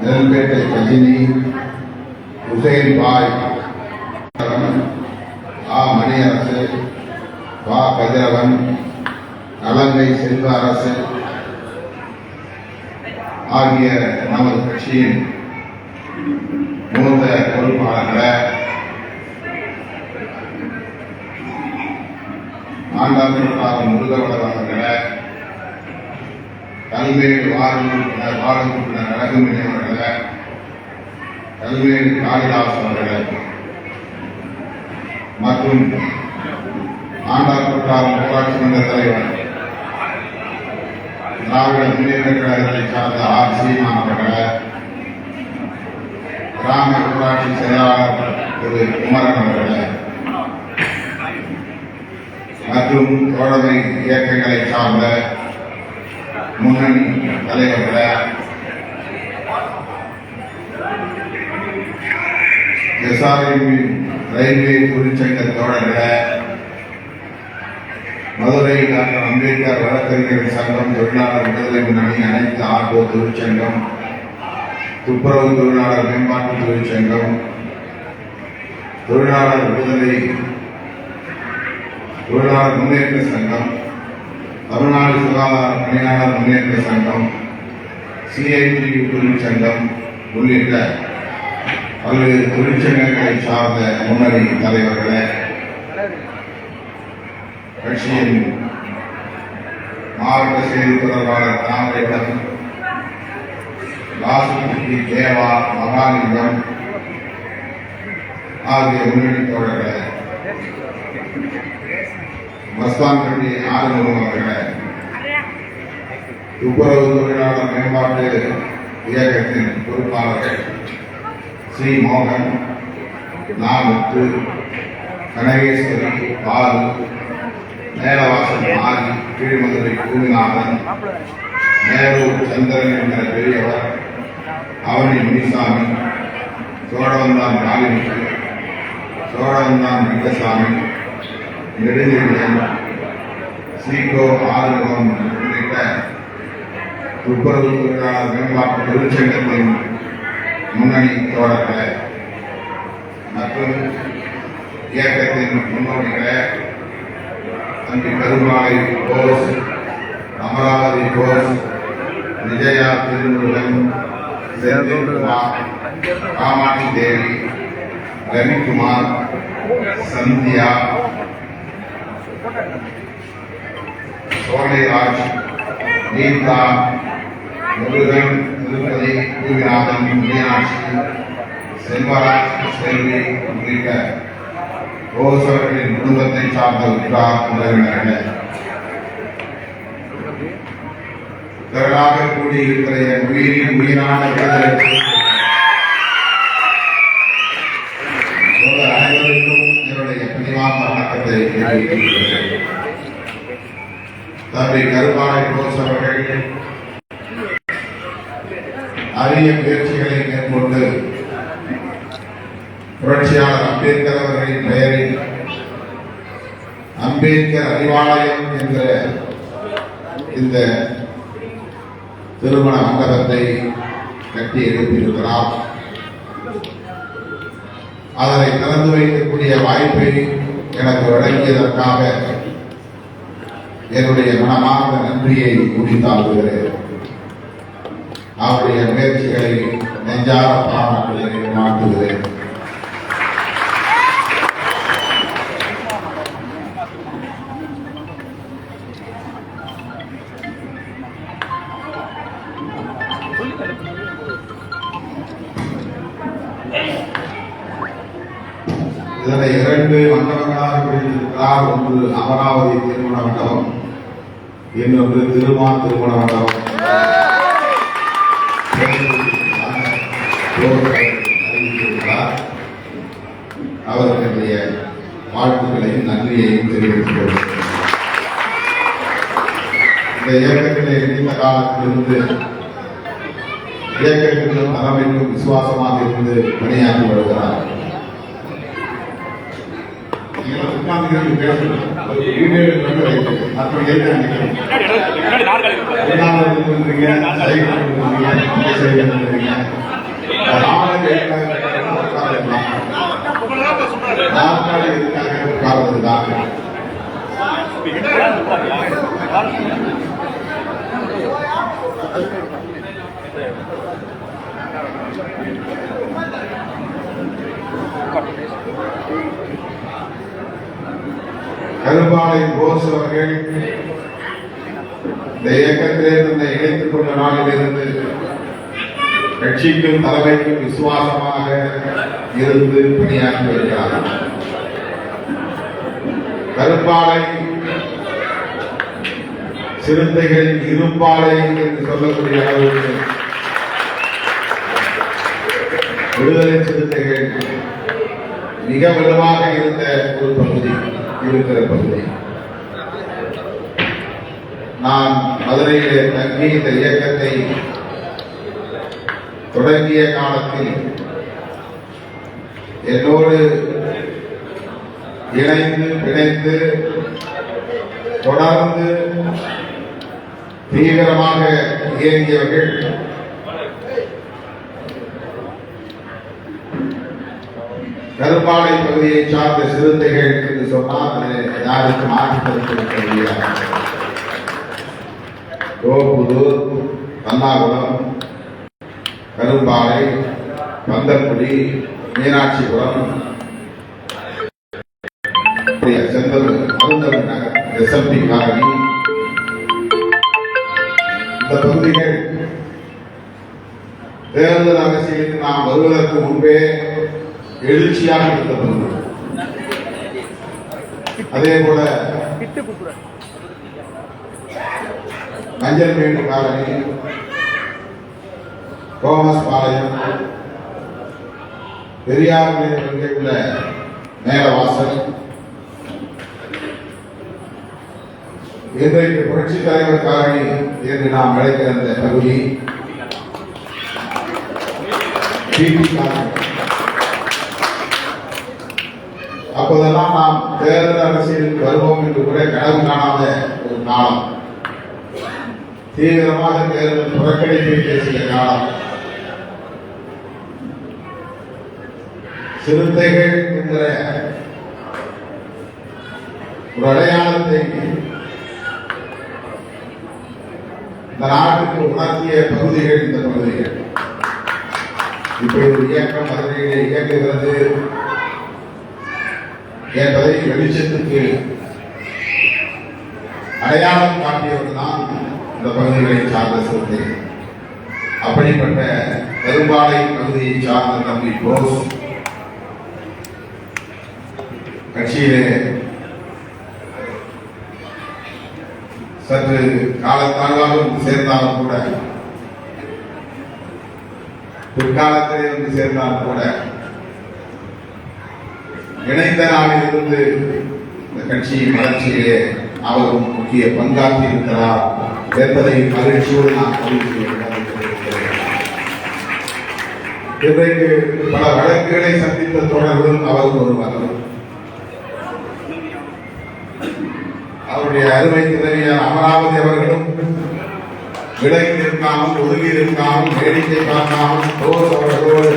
நெல்பேட்டை கஜினி, உசேன் பாய், ஆ மணியரசு, வா கதிரவன், நலங்கை செல்வ அரசு ஆகிய நமது கட்சியின் மூத்த பொறுப்பாளர்களை, ஆண்டாள் முருகவளர் அவர்களை, கல்வேடு வார்டு உறுப்பினர் அழகுமணி அவர்களை, கல்வேடு காளிதாஸ் அவர்களை மற்றும் ஆண்டாள் ஊராட்சி மன்ற தலைவர் திராவிட முன்னேற்ற கழகத்தை சார்ந்த ஆர் சீமான் அவர்களை, கிராம ஊராட்சி செயலாளர் திரு குமரன் அவர்களை மற்றும் தோழமை இயக்கங்களை சார்ந்த முன்னணி தலைவர்களை, எஸ்ஆர்எம் ரயில்வே தொழிற்சங்க தோழர்களை, மதுரை டாக்டர் அம்பேத்கர் வழக்கறிஞர் சங்கம், தொழிலாளர் விடுதலை முன்னணி, அனைத்து ஆட்டோ தொழிற்சங்கம், துப்புரவு தொழிலாளர் மேம்பாட்டு தொழிற்சங்கம், தொழிலாளர் முன்னேற்ற சங்கம், தமிழ்நாடு சுகாதார பணியாளர் முன்னேற்ற சங்கம், சிஐடியு தொழிற்சங்கம் உள்ளிட்ட பல்வேறு தொழிற்சங்கங்களை சார்ந்த முன்னணி தலைவர்களை, கட்சியின் மாவட்ட செய்தி தொடர்பாளர் தாமரைவன், லாசுபதி தேவா, மகாலிங்கம் ஆகிய முன்னணி தோழர்களை, மஸ்தான்பட்டி ஆறுமுகம் அவர்களை, துப்புரவு தொழிலாளர் மேம்பாட்டு இயக்கத்தின் பொறுப்பாளர்கள் ஸ்ரீ மோகன், நாமுத்து, கனகேஸ்வரி, பாலு, மேலவாசல் மாறி, கீழ்மதுரை பூமிநாதன், நேரூர் சந்திரன் என்ற பெரியவர், அவனி முனிசாமி, சோழவந்தான் காளிமுத்து, சோழவந்தான் ரங்கசாமி, நெடுஞ்செழியன், சீகோ ஆறுமுகம் உள்ளிட்ட துப்புரவு தொழிலாளர் மேம்பாட்டு தொழிற்சங்கத்தின் முன்னணி தோழர்களை மற்றும் இயக்கத்தின் முன்னோடிகளை, தம்பி கருமாலை போஸ், அமராவதி போஸ், விஜயா திருமுருகன், செந்தில்குமார், காமாட்சி தேவி, ரவிக்குமார், சந்தியா, சோழைராஜ், கீதா, முருகன், திருப்பதி, பூமிநாதன், மீனாட்சி, செல்வராஜ், செல்வி உள்ளிட்ட போசவர்களின் குடும்பத்தை சார்ந்த உற்றார் உறவினர்களே, திரளாக கூடியிருக்கிற என் உயிரின் உயிரான அனைவருக்கும் என்னுடைய பணிவான வணக்கத்தை தெரிவித்துள்ளேன். தம்பி கருமாலை போஸ் அவர்கள் அரிய முயற்சிகளை மேற்கொண்டு புரட்சியாளர் அம்பேத்கர் அவர்களின் பெயரில் அம்பேத்கர் அறிவாலயம் என்ற இந்த திருமண மண்டபத்தை கட்டி எழுப்பியிருக்கிறார். அதனை திறந்து வைக்கக்கூடிய வாய்ப்பை எனக்கு வழங்கியதற்காக என்னுடைய மனமார்ந்த நன்றியை உரித்தாக்குகிறேன். அவருடைய முயற்சிகளை நெஞ்சார பாராட்டுகிறேன், மாற்றுகிறேன். இதனை 2 மண்டபங்களாக பிரித்திருக்கிறார். ஒன்று அமராவதி திருமண மண்டபம், இன்னொன்று திருமால் திருமண மண்டபம். அவர்களுடைய வாழ்த்துக்களையும் நன்றியையும் தெரிவித்துக் கொள்கிறேன். இந்த இயக்கத்திலே நீண்ட காலத்திலிருந்து இயக்கத்தின் தலைமைக்கும் விசுவாசமாக இருந்து பணியாற்றி வருகிறார். உட்கார்ந்து பேசணும். அப்படி நாற்காலி எதுக்காக உட்கார்வதுதான். கரும்பாலை போஸ் அவர்கள் இந்த இயக்கத்திலே தன்னை இணைத்துக் கொண்ட நாளிலிருந்து கட்சிக்கும் தலைமைக்கும் விசுவாசமாக இருந்து பணியாற்றி வருகிறார். கரும்பாலை சிறுத்தைகள் இரும்பாலை என்று சொல்லக்கூடிய அளவுக்கு விடுதலை சிறுத்தைகள் மிக வலுவாக இருந்த ஒரு பகுதி இருக்கிற பகுதி. நான் மதுரையிலே தங்கி இந்த இயக்கத்தை தொடங்கிய காலத்தில் என்னோடு இணைந்து பிணைந்து தொடர்ந்து தீவிரமாக இயங்கியவர்கள் கரும்பாலை பகுதியை சார்ந்த சிறுத்தைகள் என்று சொன்னால் யாருக்கும் ஆட்சி கோபுதூர், கண்ணாகுளம், கரும்பாலை, பந்தக்குடி, மீனாட்சிபுரம், செந்தூர், அருந்தமிழ் நகர், எஸ்எம்பி காலனி, இந்த பகுதிகள் தேர்தல் அரசியலுக்கு நாம் வருவதற்கு முன்பே எழுச்சியாக இருந்த பகுதி. அதே போல மஞ்சள் மேடு காலனி, தோமஸ் பாளையம், பெரியார் அருகே உள்ள மேலவாசல், இன்றைக்கு புரட்சித் தலைவர் காலனி என்று நாம் அழைக்கிற அந்த பகுதி, அப்போதெல்லாம் நாம் தேர்தல் அரசியலுக்கு வருவோம் என்று கூட கனவு காணாத ஒரு காலம். தீவிரமாக தேர்தல் புறக்கணிப்பை பேசிய காலம். சிறுத்தைகள் என்கிற ஒரு அடையாளத்தை இந்த நாட்டுக்கு உணர்த்திய பகுதிகள் இந்த பகுதிகள். இப்படி ஒரு இயக்கம் மதுரையிலே இயங்குகிறது என்பதை வெளிச்சத்துக்கு அடையாளம் காட்டியவர் தான் இந்த பகுதிகளை சார்ந்த சிறுத்தைகள். அப்படிப்பட்ட கரும்பாலை பகுதியை சார்ந்த தம்பி போஸ் கட்சியிலே சற்று காலத்தாழ்வாலும் சேர்ந்தாலும் கூட, பிற்காலத்திலே வந்து சேர்ந்தாலும் கூட, இணைந்த நாளிலிருந்து இந்த கட்சியின் வளர்ச்சியிலே அவரும் முக்கிய பங்காற்றி இருக்கிறார் என்பதை மகிழ்ச்சியோடு நான் இன்றைக்கு பல வழக்குகளை சந்தித்த தொடர்பும் அவரும் ஒருவர். அவருடைய அருமை துணைவியார் அமராவதி அவர்களும் விலகி நிற்காமல், ஒதுங்கி நிற்காமல், வேடிக்கை பார்க்காமல் போஸ் அவர்களோடு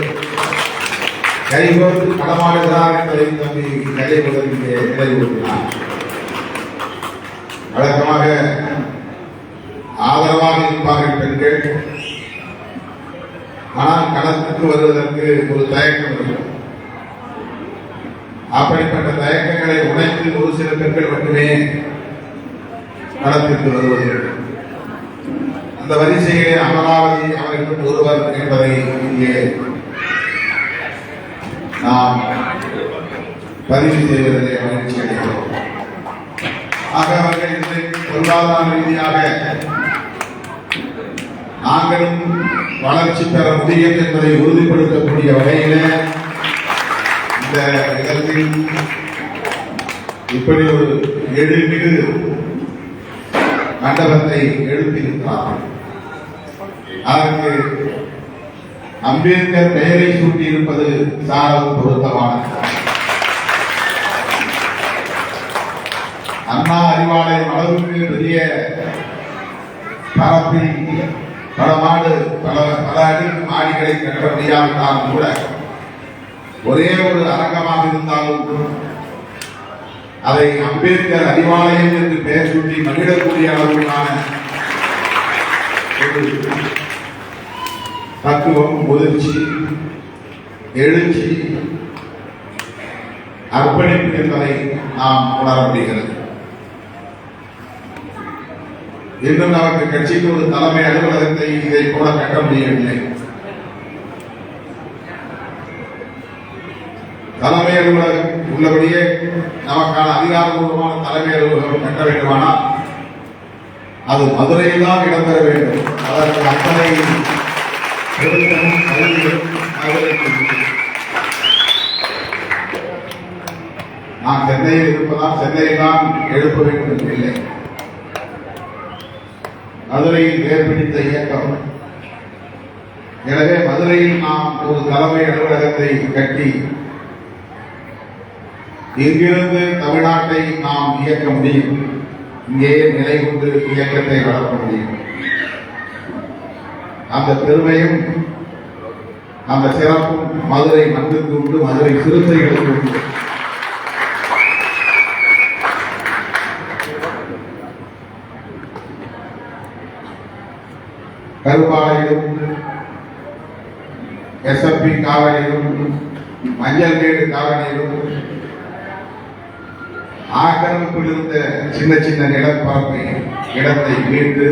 கைகோர்த்து களமாடுகிறார் என்பதை தம்பி கலைமுதலிலே நினைவூட்டினார். வழக்கமாக ஆதரவாக இருப்பார்கள் பெண்கள். ஆனால் களத்துக்கு வருவதற்கு ஒரு தயக்கம் இருக்கும். அப்படிப்பட்ட தயக்கங்களை உடைத்து ஒரு சில பெண்கள் மட்டுமே களத்திற்கு வருவதில்லை. அந்த வரிசையிலே அமராவதி அவர்களும் ஒருவர் என்பதை இங்கே நாம் பதிவு செய்வதிலே மகிழ்ச்சி அடைகிறோம். ஆக அவர்கள் இன்றைக்கு பொருளாதார ரீதியாக நாங்களும் வளர்ச்சி பெற முடியும் என்பதை உறுதிப்படுத்தக்கூடிய வகையில் இந்த இடத்தில் இப்படி ஒரு எழில்மிகு மண்டபத்தை எழுப்பியிருக்கிறார்கள். அதற்கு அம்பேத்கர் பெயரை சூட்டியிருப்பது சாரவும் பொருத்தமானது. அண்ணா அறிவாலயம் அளவுக்கு பெரிய பரப்பில் பல அடி மாடிகளை கட்ட முடியாவிட்டாலும் கூட ஒரே ஒரு அரங்கமாக இருந்தாலும் அதை அம்பேத்கர் அறிவாலயம் என்று பெயர் சூட்டி மகிழக்கூடிய அளவிலான ஒரு தத்துவம், முதிர்ச்சி, எழுச்சி, அர்ப்பணிப்பு என்பதை நாம் உணர முடிகிறது. இன்னும் நமக்கு கட்சிக்கு ஒரு தலைமை அலுவலகத்தை இதை கூட கட்ட முடியவில்லை. தலைமை அலுவலகம் உள்ளபடியே நமக்கான அதிகாரப்பூர்வமான தலைமை அலுவலகம் கட்ட வேண்டுமானால் அது மதுரையில் தான் இடம்பெற வேண்டும். அதற்கு அத்தனை நான் சென்னையில் இருப்பதால் சென்னையில் தான் எழுப்ப வேண்டும் என்றில்லை. மதுரையில் வேர் பிடித்த இயக்கம். எனவே மதுரையில் நாம் ஒரு தலைமை அலுவலகத்தை கட்டி இங்கிருந்து தமிழ்நாட்டை நாம் இயக்க முடியும். இங்கேயே நிலை கொண்டு இயக்கத்தை வளர்க்க முடியும். அந்த பெருமையும் அந்த சிறப்பும் மதுரை மண்ணுக்கு உண்டு, மதுரை சிறுத்தைகளுக்கு உண்டு. கருப்பாலையிலும் எஸ்எப்பி காவலிலும் மஞ்சள்மேடு காவலிலும் ஆக்கிரமிப்பில் இருந்த சின்ன சின்ன இடத்தை மீட்டு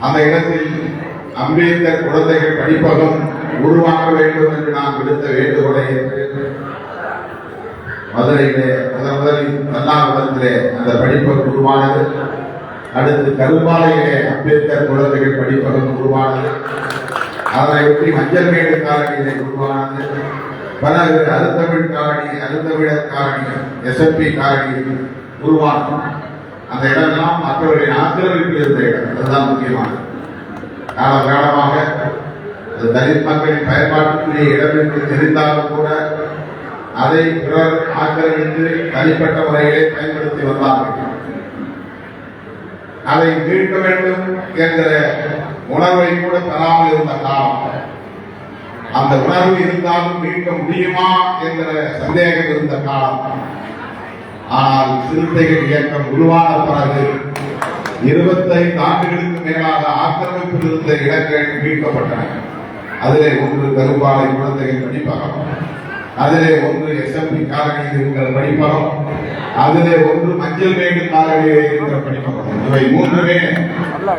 அந்த இடத்தில் அம்பேத்கர் குழந்தைகள் படிப்பகம் உருவாக்க வேண்டும் என்று நாம் விடுத்த வேண்டுகோளை மதுரையிலே முதலில் தன்னார்வலத்திலே அந்த படிப்பகம் உருவானது. அடுத்து கருப்பாலையிலே அம்பேத்கர் குழந்தைகள் படிப்பகம் உருவானது. அதனை ஒட்டி மஞ்சள்மேடு காலனியிலே உருவானது. பிறகு அருந்தமிழ் காலனி, அருந்தமிழர் காலனி, எஸ்எப்பி காலனி உருவானது. அந்த இடம்லாம் மற்றவர்களின் ஆக்கிரமிப்பில் இருந்த இடம். அதுதான் முக்கியமானது. காலகாலமாக அது தலித் மக்களின் பயன்பாட்டுக்குரிய இடம் என்று தெரிந்தாலும் கூட அதை பிறர் ஆக்கிரமித்து தனிப்பட்ட முறையிலே பயன்படுத்தி வந்தார்கள். அதை மீட்க வேண்டும் என்கிற உணர்வை கூட பெறாமல் இருந்த காலம். அந்த உணர்வு இருந்தாலும் மீட்க முடியுமா என்கிற சந்தேகம் இருந்த காலம். ஆனால் சிறுத்தைகள் இயக்கம் உருவான பிறகு 25 ஆண்டுகளுக்கு மேலாக ஆக்கிரமிப்பில் இருந்த இடங்கள் மீட்கப்பட்டன. அதிலே ஒன்று கருப்பாலை குழந்தைகள் படிப்பகம், அதிலே ஒன்று எஸ்எம்பி காலனியில் இருக்கிற படிப்பகம், அதிலே ஒன்று மஞ்சள்மேடு காலனியில் இருக்கிற படிப்பகம். இவை மூன்றுமே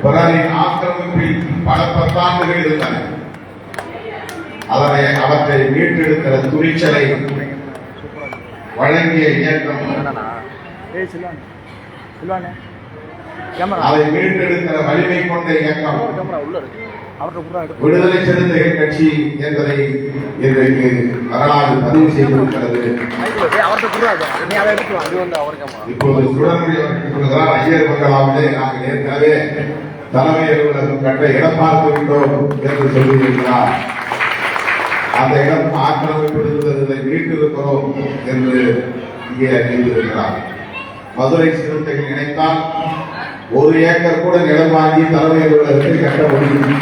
பிறரின் ஆக்கிரமிப்பில் பல பத்தாண்டுகள் இருந்தன. அவற்றை மீட்டெடுக்கிற துணிச்சலை வழங்கிய இயக்கம், அதை மீட்டெடுக்கிற வலிமை கொண்ட இயக்கம் விடுதலை சிறுத்தைகள் கட்சி என்பதை இன்றைக்கு வரலாறு பதிவு செய்திருக்கிறது. இப்போது சுடர்மொழி ஐயர் பங்களாவிலே நாங்கள் ஏற்கனவே தலைமை அலுவலகம் கட்ட இடம் பார்த்து விட்டோம் என்று சொல்லியிருக்கிறார். அந்த இடம் ஆக்கிரமிப்பிருந்ததை மீட்டிருக்கிறோம் என்று இங்கே அறிவித்திருக்கிறார். மதுரை சிறுத்தைகள் நினைத்தால் 1 ஏக்கர் கூட நிலம் வாங்கி தலைமை அலுவலகத்தை கட்ட முடியும்.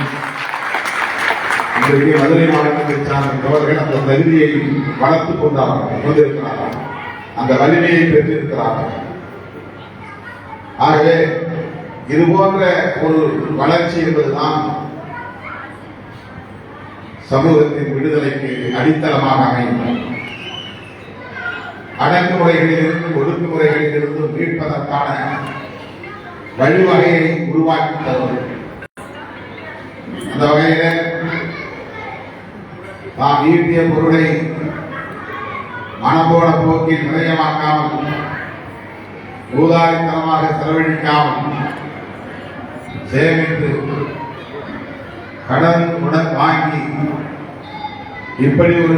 இன்றைக்கு மதுரை மாவட்டத்தை சார்ந்தவர்கள் அந்த தகுதியை வளர்த்துக் கொண்டிருக்கிறார்கள், அந்த வலிமையை பெற்றிருக்கிறார்கள். ஆகவே இது போன்ற ஒரு வளர்ச்சி என்பதுதான் சமூகத்தின் விடுதலைக்கு அடித்தளமாக அமையும். அடக்குமுறைகளிலிருந்து ஒடுக்குமுறைகளிலிருந்து மீட்பதற்கான வழிவகையை உருவாக்கி தரும். அந்த வகையில நாம் ஈட்டிய பொருளை மனபோன போக்கில் விரயமாக்காமல், ஊதாரித்தனமாக செலவழிக்காமல், சேமித்து கடன் உடன் வாங்கி இப்படி ஒரு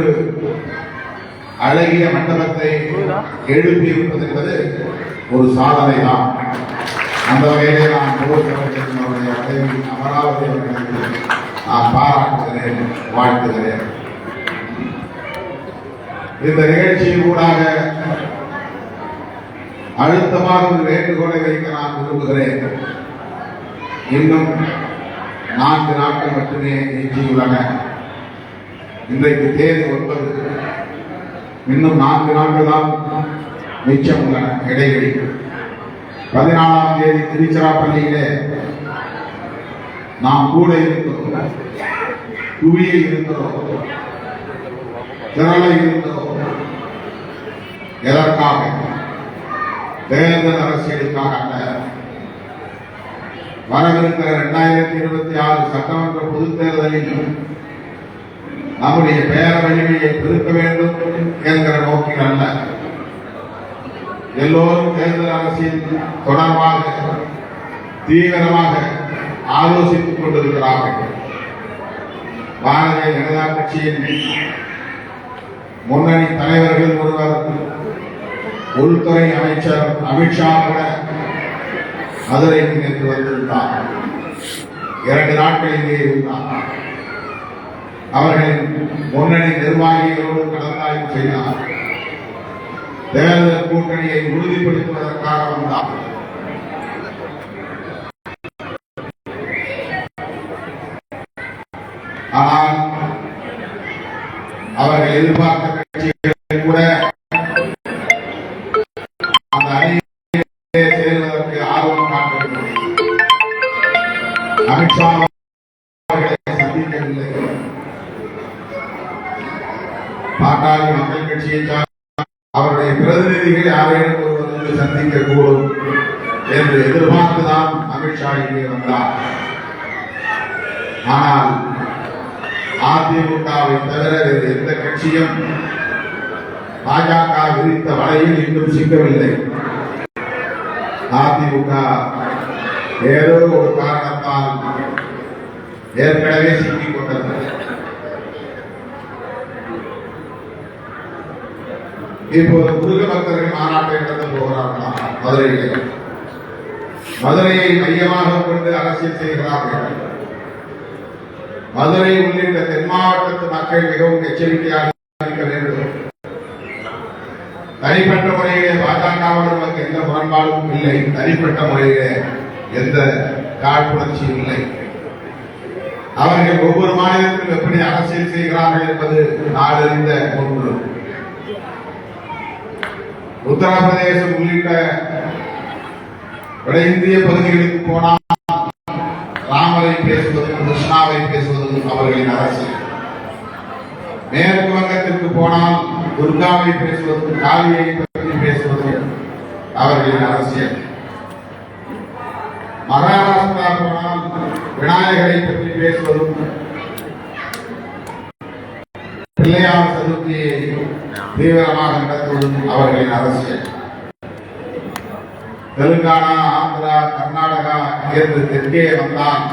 அழகிய மண்டபத்தை எழுப்பி இருப்பது என்பது ஒரு சாதனை தான். அந்த வகையிலே நான் அமராவதி அவர்களுக்கு நான் பாராட்டுகிறேன், வாழ்த்துகிறேன். இந்த நிகழ்ச்சியின் ஊடாக அழுத்தமாக ஒரு வேண்டுகோளை வைக்க நான் விரும்புகிறேன். இன்னும் 4 நாட்கள் மட்டுமே எஞ்சியுள்ளன. இன்றைக்கு தேதி 9. இன்னும் 4 நாட்கள் தான் மிச்சம் உள்ளன. இடைவெளி 14ஆம் தேதி திருச்சிராப்பள்ளியிலே நாம் கூட இருக்கிறோம், குவியில் இருக்கிறோம், திரளை இருக்கிறோம். எதற்காக? தேர்தல் அரசியலுக்காக அல்ல. வரவிருக்கிற 2026 சட்டமன்ற பொதுத் தேர்தலில் நம்முடைய பேர வலிமையை பெருக்க வேண்டும் என்கிற நோக்கில் அல்ல. எல்லோரும் தேர்தல் அரசியல் தொடர்பாக தீவிரமாக ஆலோசித்துக் கொண்டிருக்கிறார்கள். பாரதிய ஜனதா கட்சியின் முன்னணி தலைவர்கள் ஒருவர், உள்துறை அமைச்சர் அமித்ஷா கூட மதுரைக்கு நேற்று வந்திருந்தார். 2 நாட்கள் இங்கே இருந்தார். அவர்களின் முன்னணி நிர்வாகிகளோடு கலந்தாய்வு செய்தார். தேர்தல் கூட்டணியை உறுதிப்படுத்துவதற்காக வந்தார். ஆனால் அவர்கள் எதிர்பார்த்த கட்சிகள் கூட அந்த அணியிலே சேர்வதற்கு ஆர்வம் காட்டவில்லை. அமித்ஷா அவர்களை சந்திக்கவில்லை. பாட்டாளி மக்கள் கட்சியை அவருடைய பிரதிநிதிகள் யாரையும் ஒருவர் சந்திக்க கூடும் என்று எதிர்பார்த்துதான் அமித்ஷா இங்கே வந்தார். ஆனால் அதிமுகவை தவிர வேறு எந்த கட்சியும் பாஜக விரித்த வலையில் இன்னும் சிக்கவில்லை. அதிமுக ஏதோ ஒரு காரணத்தால் ஏற்கனவே சிக்கிக் கொண்டது. இப்போது முருக பக்தர்கள் மாநாட்டை நடத்த போகிறார்களாம் மதுரையில். மதுரையை மையமாக கொண்டு அரசியல் செய்கிறார்கள். மதுரை உள்ளிட்ட தென் மாவட்டத்து மக்கள் மிகவும் எச்சரிக்கையாக இருக்க வேண்டும். தனிப்பட்ட முறையிலே பாஜகவுடன் நமக்கு எந்த முரண்பாடும் இல்லை. தனிப்பட்ட முறையிலே எந்த காழ்ப்புணர்ச்சியும் இல்லை. அவர்கள் ஒவ்வொரு மாநிலத்திலும் எப்படி அரசியல் செய்கிறார்கள் என்பது நாடறிந்த ஒன்று. உத்தரப்பிரதேசம் உள்ளிட்ட வட இந்திய பகுதிகளுக்கு போனால் ராமரை பேசுவதும் கிருஷ்ணாவை பேசுவதும் அவர்களின் அரசியல். மேற்கு வங்கத்திற்கு போனால் துர்காவை பேசுவதும் காளியை பற்றி பேசுவதும் அவர்களின் அரசியல். மகாராஷ்டிரா போனால் விநாயகரை பற்றி பேசுவதும் பிள்ளையார் சதுர்த்தியை தீவிரமாக நடத்துவதும் அவர்களின் அரசியல். தெலுங்கானா, ஆந்திரா, கர்நாடகா என்று தெற்கே வந்தால்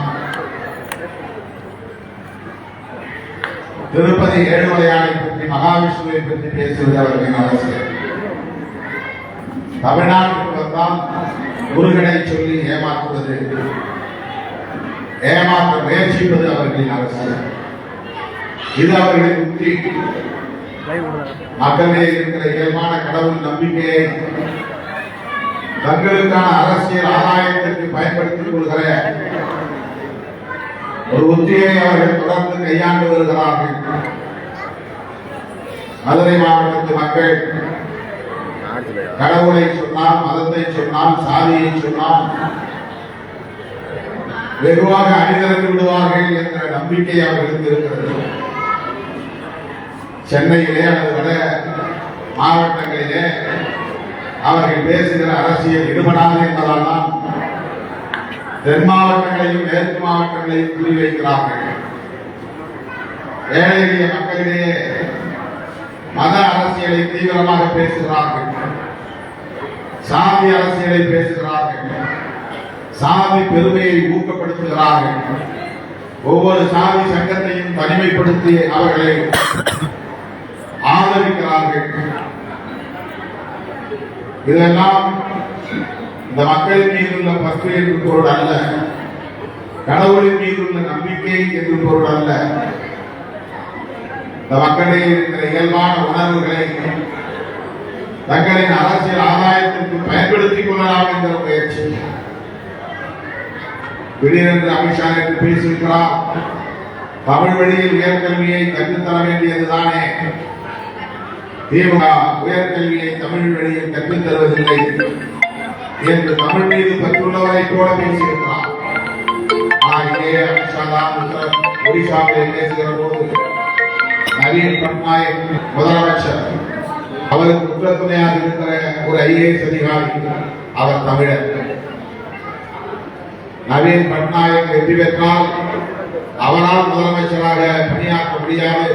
திருப்பதி ஏழுமலையானை பற்றி, மகாவிஷ்ணுவை பற்றி பேசுவது அவர்களின் அரசியல். தமிழ்நாட்டுக்கு வந்தால் முருகனை சொல்லி ஏமாற்றுவது, ஏமாற்ற முயற்சிப்பது அவர்களின் அரசியல். இது அவர்களின் உத்தி. மக்களிடையே இருக்கிற இயல்பான கடவுள் நம்பிக்கையை தங்களுக்கான அரசியல் ஆதாயத்திற்கு பயன்படுத்திக் கொள்கிற ஒரு உத்தியை அவர்கள் தொடர்ந்து கையாண்டு வருகிறார்கள். மதுரை மாவட்டத்து மக்கள் கடவுளை சொன்னால், மதத்தை சொன்னால், சாதியை சொன்னால் வெகுவாக அணிதிரண்டு விடுவார்கள் என்ற நம்பிக்கை அவர்களுக்கு இருக்கிறது. சென்னையிலே அல்லது வட மாவட்டங்களிலே அவர்கள் பேசுகிற அரசியல் ஈடுபடாது என்பதால் தான் தென் மாவட்டங்களையும் மேற்கு மாவட்டங்களையும் குறிவைக்கிறார்கள். ஏழை எளிய மக்களிடையே மத அரசியலை தீவிரமாக பேசுகிறார்கள். சாதி அரசியலை பேசுகிறார்கள். சாதி பெருமையை ஊக்கப்படுத்துகிறார்கள். ஒவ்வொரு சாதி சங்கத்தையும் தனிமைப்படுத்தி அவர்களை ஆதரிக்கிறார்கள். இதெல்லாம் இந்த மக்களின் மீதுள்ள பற்று என்று பொருள் அல்ல. கடவுளின் மீதுள்ள நம்பிக்கை என்று பொருள் அல்ல. இந்த மக்களிடையே இருக்கிற இயல்பான உணர்வுகளை தங்களின் அரசியல் ஆதாயத்திற்கு பயன்படுத்திக் கொள்ளலாம் என்ற முயற்சி. திடீரென்று அமித்ஷா என்று பேசியிருக்கிறார். தமிழ் வழியில் உயர்கல்வியை கற்றுத்தர வேண்டியதுதானே. திமுக உயர்கல்வியை தமிழ் வழியில் கற்றுத் தருவதில்லை என்று தமிழ் மீது பற்றுள்ளவரை போல பேசியிருக்கிறார். அமித்ஷா தான் ஒடிசாவில் பேசுகிற போது நவீன் பட்நாயக் முதலமைச்சர், அவருக்கு குற்றத்துணையாக இருக்கிற ஒரு IAS அதிகாரி, அவர் தமிழர். நவீன் பட்நாயக் வெற்றி பெற்றால் அவரால் முதலமைச்சராக பணியாற்ற முடியாது.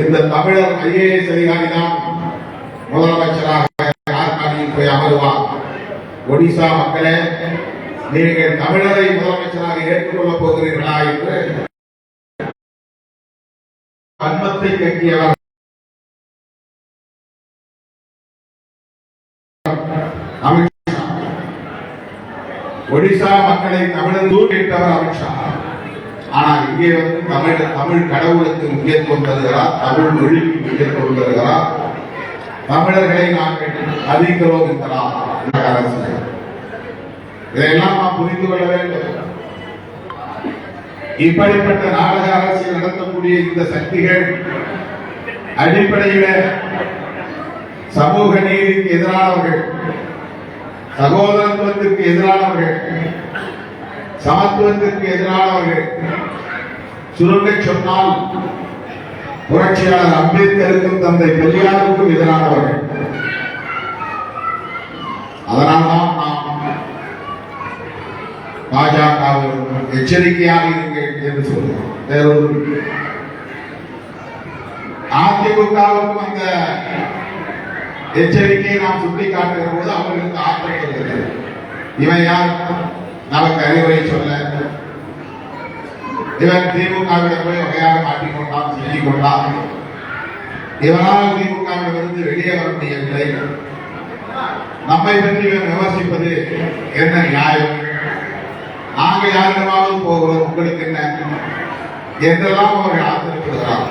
இந்த தமிழர் IAS அதிகாரி தான் முதலமைச்சராக நாற்காலியில் போய் அமருவார். ஒடிசா மக்களே, நீங்கள் தமிழரை முதலமைச்சராக ஏற்றுக்கொள்ளப் போகிறீர்களா என்று கண்மத்தை கட்டியவர் அமித்ஷா. ஒடிசா மக்களை தமிழர் தூக்கிட்டவர் அமித்ஷா. ஆனால் இங்கே வந்து தமிழ் கடவுளுக்கு முக்கியத்துவம் தருகிறார், தமிழ் மொழிக்கு முக்கியத்துவம் தருகிறார். தமிழர்களை நாங்கள் அதிக்கிறோம் என்கிறார் அரசு. இதையெல்லாம் நாம் புரிந்து கொள்ள வேண்டும். இப்படிப்பட்ட நாடக அரசியல் நடத்தக்கூடிய இந்த சக்திகள் அடிப்படையில சமூக நீதிக்கு எதிரானவர்கள், சகோதரத்துவத்திற்கு எதிரானவர்கள், சமத்துவத்திற்கு எதிரானவர்கள். சுருங்க சொன்னால் புரட்சியாளர் அம்பேத்கருக்கும் தந்தை பெரியாருக்கும் எதிரானவர்கள். அதனால்தான் நாம் பாஜகவில் எச்சரிக்கையாக இருங்கள் என்று சொல்லுவோம். வேறொரு அதிமுகவுக்கும் அந்த எச்சரிக்கையை நாம் சுட்டிக்காட்டுகிற போது அவர்களுக்கு ஆற்றல் வருகிறது. இவன் யார் நமக்கு அறிவுரை சொல்ல? இவன் திமுகவிடம் போய் வகையாக மாட்டிக்கொண்டான், சொல்லிக் கொண்டான். இவனால் திமுகவிலிருந்து வெளியே வர முடியவில்லை. நம்மை பற்றி இவன் விமர்சிப்பது என்ன நியாயம்? நாங்கள் யாரிடமாவது போகிறோம், உங்களுக்கு என்ன என்றெல்லாம் அவர்கள் ஆதரிப்படுகிறார்.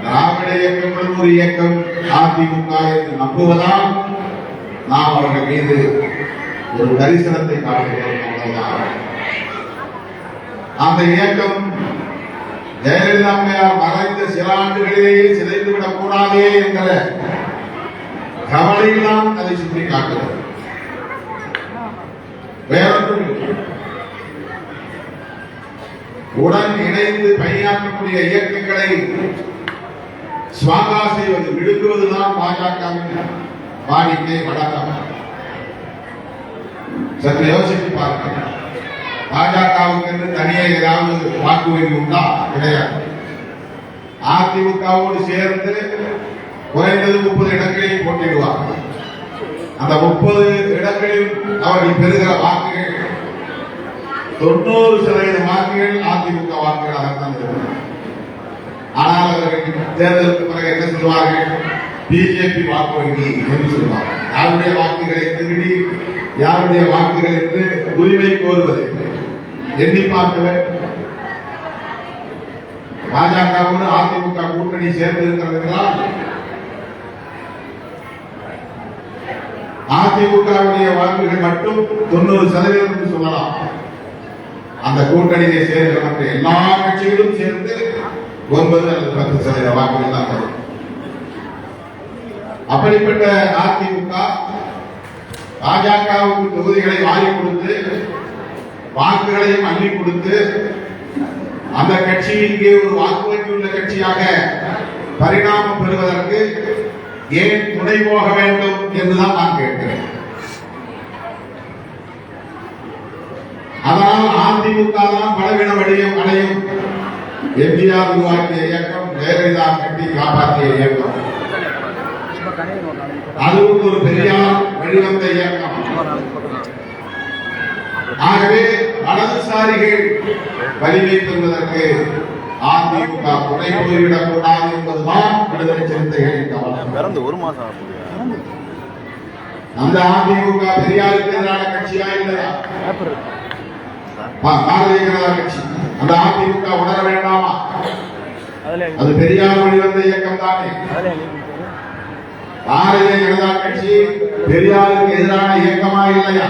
திராவிட இயக்கங்கள் ஒரு இயக்கம், அதிமுக என்று நம்புவதால் நாம் அவர்கள் மீது ஒரு தரிசனத்தை காட்டுகிறோம். அந்த இயக்கம் ஜெயலலிதா அம்மையார் மறைந்த சில ஆண்டுகளிலேயே சிதைந்துவிடக் கூடாதே என்கிற கவலையில் தான் அதை சுற்றி காட்டுகிறது. வேறொன்றும் உடன் இணைந்து பணியாற்றக்கூடிய இயக்கங்களை சுவாகா செய்வது, விழுங்குவதுதான் பாஜகவின் வாடிக்கை வழக்கம். சற்று யோசித்து பார்க்க. பாஜகவுக்கு என்று தனியே ஏதாவது வாக்கு வங்கி உண்டா? கிடையாது. அதிமுகவோடு சேர்ந்து குறைந்தது 30 இடங்களில் போட்டிடுவார்கள். அந்த 30 இடங்களில் அவர்கள் பெறுகிற வாக்குகள் 90% வாக்குகள் அதிமுக வாக்குகளாகத்தான் இருக்கும். ஆனால் அவர்கள் தேர்தலுக்கு பிறகு என்ன சொல்வார்கள்? பிஜேபி வாக்கு வங்கி என்று சொல்வார்கள். யாருடைய வாக்குகளை திருடி யாருடைய வாக்குகள் என்று உரிமை கோருவதை எண்ணி பார்க்கவே. பாஜகவோடு அதிமுக கூட்டணி சேர்ந்து இருக்கிறது என்றால் அதிமுகவுடைய வாக்குகள் மட்டும் 90% என்று சொல்லலாம். அந்த கூட்டணியை சேர்ந்த மற்ற எல்லா கட்சிகளும் சேர்ந்து 9 அல்லது 10% வாக்குகள் தான் வரும். அப்படிப்பட்ட அதிமுக பாஜகவுக்கு தொகுதிகளை வாங்கி கொடுத்து வாக்குகளையும் அள்ளி கொடுத்து அந்த கட்சி இங்கே ஒரு வாக்கு வங்கி உள்ள கட்சியாக பரிணாமம் பெறுவதற்கு ஏன் துணை போக வேண்டும் என்றுதான் நான் கேட்கிறேன். அதனால் அதிமுக தான் பலவீன வழியும் அடையும். எம்ஜிஆர் உருவாக்கிய இயக்கம், ஜெயலலிதா கட்டி காப்பாற்றிய இயக்கம், அதுவும் ஒரு பெரியார் வழிவந்த இயக்கம். ஆகவே வலதுசாரிகள் வலிமை பெறுவதற்கு அதிமுக துணை போய்விடக் கூடாது என்பதுதான் விடுதலை சிறுத்தைகளின் கவலை. அந்த அதிமுக பெரியாருக்கு எதிரான கட்சியா இல்லையா? பாரதிய ஜனதா கட்சி. அந்த அதிமுக உணர வேண்டாமா? அது பெரியார் வழிவந்த இயக்கம் தானே. பாரதிய ஜனதா கட்சி பெரியாருக்கு எதிரான இயக்கமா இல்லையா?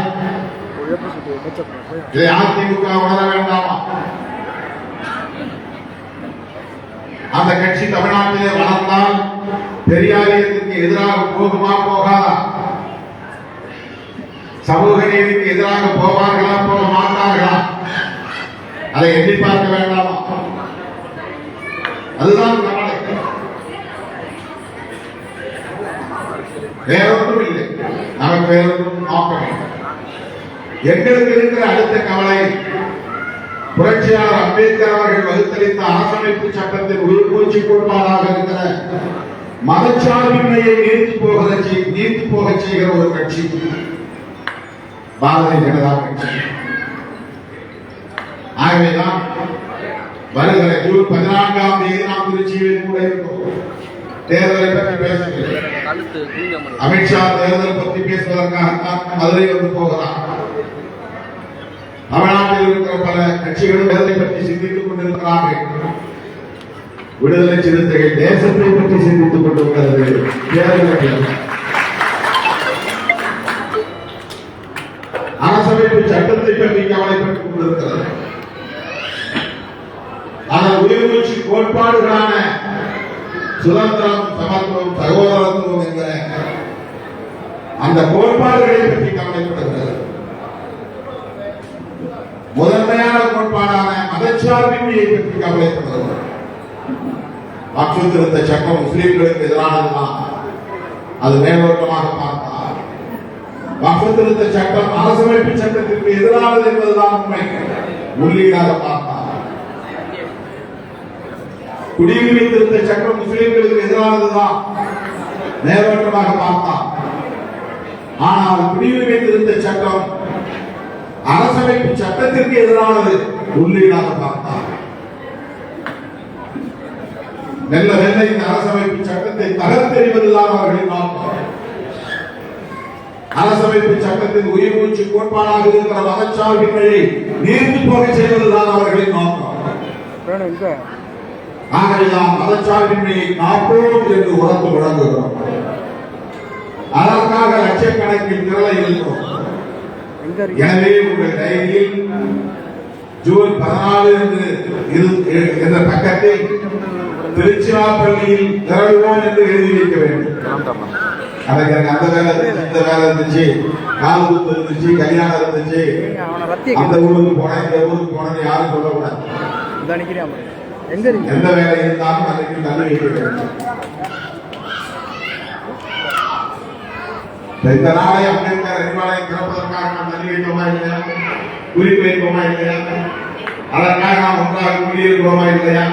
இதை அதிமுக உணர வேண்டாமா? அந்த கட்சி தமிழ்நாட்டிலே வளர்ந்தால் பெரியாரியத்துக்கு எதிராக போகுமா போகாதா? சமூக நீதிக்கு எதிராக போவார்களா போக மாட்டார்களா? அதை எண்ணி பார்க்க வேண்டாமா? அதுதான் கவலை. வேறொன்றும் இல்லை. நமக்கு வேறொன்றும் நோக்கம். எங்களுக்கு இருக்கிற அடுத்த கவலை, புரட்சியாளர் அம்பேத்கர் அவர்கள் வகுத்தளித்த அரசமைப்பு சட்டத்தின் உயிர் மூச்சு கோட்பாடாக இருக்கிற மதச்சார்பின்மையை நீர்த்து போக செய்கிற ஒரு கட்சி பாரதிய ஜனதா கட்சி. ஆகவேதான் வருகிற ஜூன் 14ஆம் தேதி நாம் திருச்சியில் கூட இருக்கோம். தேர்தலை பற்றி பேசுகிறேன். அமித்ஷா தேர்தல் பற்றி பேசுவதற்காகத்தான் மதுரை வந்து போகிறார். தமிழ்நாட்டில் இருக்கிற பல கட்சிகளும் தேர்தலை பற்றி சிந்தித்துக் கொண்டிருக்கிறார்கள். விடுதலை சிறுத்தைகள் தேசத்தை பற்றி சிந்தித்துக் கொண்டிருக்கிறது. தேர்தல் அரசமைப்பு சட்டத்தை பற்றி கவலைப்பட்டுக் கொண்டிருக்கிறது. அதன் உயிர்மூச்சு கோட்பாடுகளான சுதந்திரம், சமத்துவம், சகோதரத்துவம் என்கிற அந்த கோட்பாடுகளை பற்றி கவலைப்படுகிறது. முதன்மையான கோட்பாடான மதச்சார்பின்மையை பற்றி கவலைப்படுகிறது. வக்ஃபு திருத்த சட்டம் முஸ்லிம்களுக்கு எதிரானதுதான். அது மேலோட்டமாக பார்த்தார். வக்ஃபு திருத்த சட்டம் அரசமைப்பு சட்டத்திற்கு எதிரானது என்பதுதான் உண்மை. உள்ளீடாக பார்த்தார். குடியுரிமை திருத்த சட்டம் முஸ்லிம்களுக்கு எதிரானதுதான். மேலோட்டமாக பார்த்தார். ஆனால் குடியுரிமை திருத்த சட்டம் அரசமைப்பு சட்டத்திற்கு எதிரானது. உள்ளீடாக பார்த்தார். மெல்ல மெல்ல இந்த அரசமைப்பு சட்டத்தை தகர்த்தெறிவதுதான் அவர்களின் நோக்கம். அரசமைப்பு சட்டத்தின் உயிர் மூச்சு கோட்பாடாக இருக்கிற மதச்சார்பின்மையை நீர்த்து போக செய்வதுதான் அவர்களின் நோக்கம். ஆகவேதான் மதச்சார்பின்மையை காப்போம் என்று உறந்து முழங்குகிறோம். அதற்காக லட்சக்கணக்கில் திரள இருக்கிறோம். எனவே உங்கள் டைரியில் ஜூன் 14 என்ற பக்கத்தில் திருச்சிராப்பள்ளியில் திரளுவோம் என்று எழுதி வைக்க வேண்டும். எனக்கு அந்த வேலை இருந்துச்சு, இந்த வேலை இருந்துச்சு, காலூத்து இருந்துச்சு, கல்யாணம் இருந்துச்சு, அந்த ஊருக்கு போன இந்த ஊருக்கு போனது யாரும் சொல்லக்கூடாது. எந்த வேலை இருந்தாலும் அன்றைக்கு தள்ளி வைக்க வேண்டும். இந்த நாளை அம்பேத்கர் அறிவாலயம் திறப்பதற்காக நாம் தள்ளி வைத்தோமா இல்லையா? குறிப்பு வைப்போமா இல்லையா? அதற்காக நாம் ஒன்றாக கூடியிருக்கிறோமா இல்லையா?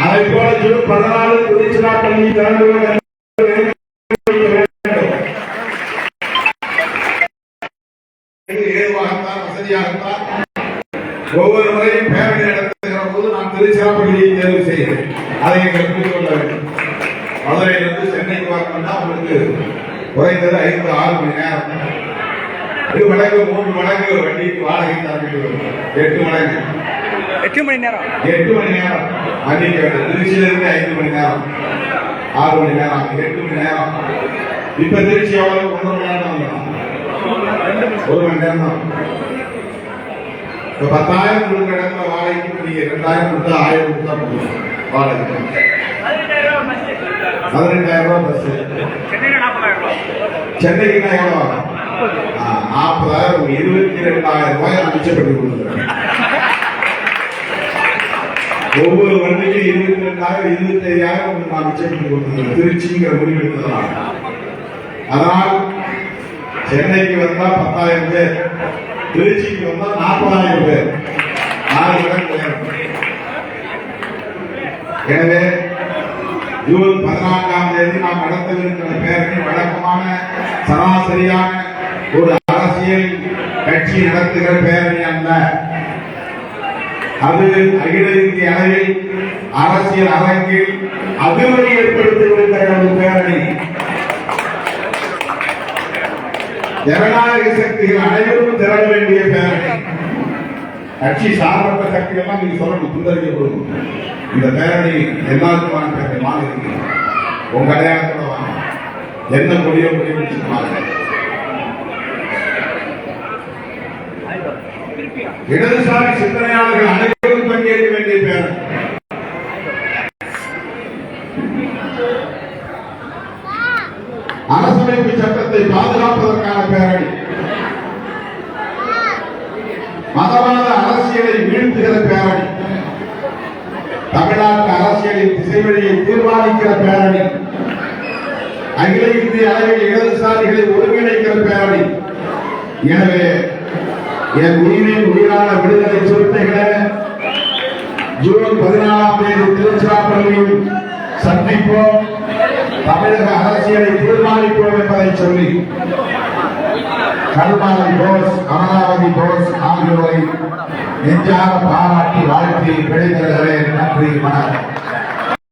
அதை போல ஜூன் 14 திருச்சிராப்பள்ளி திறந்து ஏதுவாகத்தான் வசதியாகத்தான் ஒவ்வொரு முறையும் பேரணி நடத்துகிற போது நான் திருச்சிராப்பள்ளியை தேர்வு செய்கிறேன். அதை நீங்கள் புரிந்து கொள்ள வேண்டும். மதுரையிலிருந்து சென்னைக்கு வரணும்னா உங்களுக்கு குறைந்தது 5-6 மணி நேரம். 2 மடங்கு 3 மடங்கு வண்டிக்கு வாடகை தரவேண்டும். 8 மடங்கு 8 மணி நேரம் வண்டிக்கு வேண்டும். திருச்சியிலிருந்து 5 மணி நேரம், 6 மணி நேரம், 8 மணி நேரம். இப்ப திருச்சி எவ்வளவு? 1 மணி நேரம் தான். 1 மணி நேரம் தான். 10,000 கொடுக்குற இடத்துல வாடகைக்கு நீங்க 2,000 கொடுத்தா 1000 கொடுத்தா முடியும் வாடகை. 18,000 ரூபாய் பஸ். சென்னைக்குன்னா எவ்வளவு ஆகும்? 40,000. 22,000 ரூபாய் மிச்சப்பட்டு கொடுக்குறேன். ஒவ்வொரு வண்டிக்கு 22,000 25,000 நான் மிச்சப்பட்டு கொடுக்குறேன். திருச்சிங்கிற முடிவு எடுத்ததுனால. அதனால் சென்னைக்கு வந்தா 10,000 பேர், திருச்சிக்கு வந்தா 40,000 பேர். 4 மடங்கு. எனவே ஜூன் 14ஆம் தேதி நாம் நடத்தவிருக்கிற பேரணி வழக்கமான சராசரியான ஒரு அரசியல் கட்சி நடத்துகிற பேரணி அல்ல. அது அகில இந்திய அளவில் அரசியல் அரங்கில் அதிர்வலை ஏற்படுத்தியிருக்கிற ஒரு பேரணி. ஜனநாயக சக்திகள் அனைவரும் திரள வேண்டிய பேரணி. கட்சி சார்பற்ற சக்திகள்லாம் நீங்க சொல்லணும், சுந்தரிக்கப்படும். இந்த பேரணி எல்லாருக்குமான பேரணி. மாநில உங்க அடையாளத்தோட வாங்க. என்ன முடிய முடிவு இடதுசாரி சிந்தனையாளர்கள் அனைவரும் பங்கேற்க வேண்டிய பேரணி. அரசமைப்பு சட்டத்தை பாதுகாப்பதற்கான பேரணி. மதவாத அரசியலை வீழ்த்துகிற பேரணி. தமிழ்நாட்டு அரசியலின் திசைவழியை தீர்மானிக்கிற பேரணி. அகில இந்திய அளவில் இடதுசாரிகளை ஒருங்கிணைக்கிற பேரணி. எனவே என் உயிரின் உயிரான விடுதலை சிறுத்தைகளே, ஜூன் 14ஆம் தேதி திருச்சிராப்பள்ளியில் சந்திப்போம், தமிழக அரசியலை தீர்மானிப்போம் என்பதை சொல்லி கல்மாலை போஸ், அமராவதி போஸ் ஆகியோரை நெஞ்சாக பாராட்டி வாழ்த்தி விடைபெறுகிறேன். நன்றி, வணக்கம்.